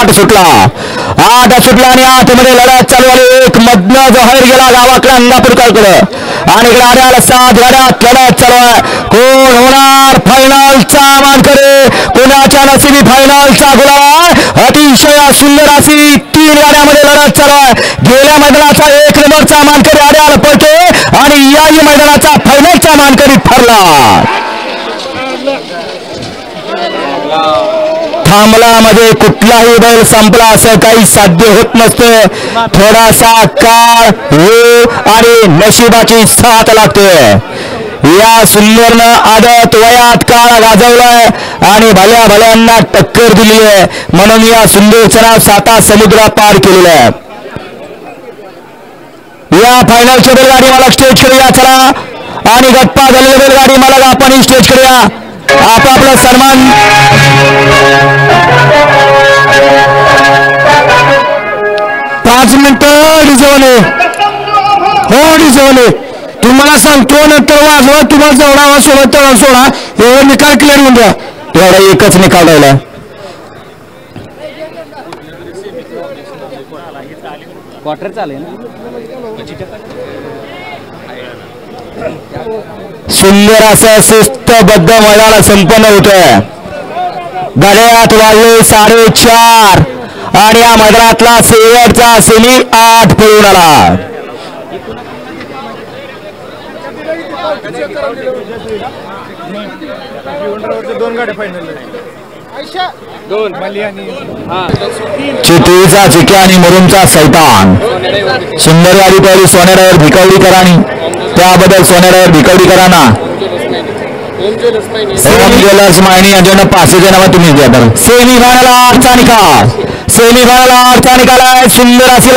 आठ सुटला आणि आतमध्ये लढत चालू आली. एक मधनं जहर गेला गावाकडे अंगापूरकडे आणि इकडे आड्याला 7 गाड्यात लढत चालू आहे. कोण होणार फायनलचा मानकरी, कोणाच्या नशिबी फायनलचा गुलाल. अतिशय सुंदर अशी 3 गाड्यामध्ये लढत चालू आहे. गेल्या मैदानाचा 1 नंबरचा मानकरी आड्याला पळतो आणि याही मैदानाचा फायनलचा मानकरी ठरला. थांबला मध्ये कुठलाही बैल संपला असं काही साध्य होत नसतं. थोडासा काळ वेळ आणि नशिबाची साथ लागते. या सुंदरनं आदत वयात काळ गाजवलाय आणि भल्या भल्यांना टक्कर दिली आहे. म्हणून या सुंदरचं नाव 7 समुद्र पार केलेलं आहे. या फायनलची बैलगाडी मालक स्टेज करूया चला आणि गप्पा झालेली बैलगाडी मालक आपण स्टेज करूया. आपापला सन्मान. 5 मिनिटं डिझवले हो डिझवले. तुम्हाला सांगतो नंतर वाजवा. तुम्हाला जेवढा आवाज सोडा तेवढा सोडा. एवढा निकाल क्लिअर होऊन द्या. एवढा एकच निकाल राहिला. क्वार्टर चालेल. सुंदर असं शिस्तबद्ध मैदान संपन्न होत आहे. गड्यात वाजले 4:30 आणि या मैदानातला शेवटचा सेमी 8 पळून आला. चितळीचा चिक्या आणि मुरुमचा सैतान. सुंदर गाडी पळली सोनेरावर भिकवडीकरांनी. त्याबद्दल सोनेरावर भिकवडीकरांना ओम ज्वेलर्स मायनी यांच्या 500चे नाव तुम्ही द्या. सेमी फायनल 8चा निकाल. सेमी फायनल 8चा निकाल आहे. सुंदर अशी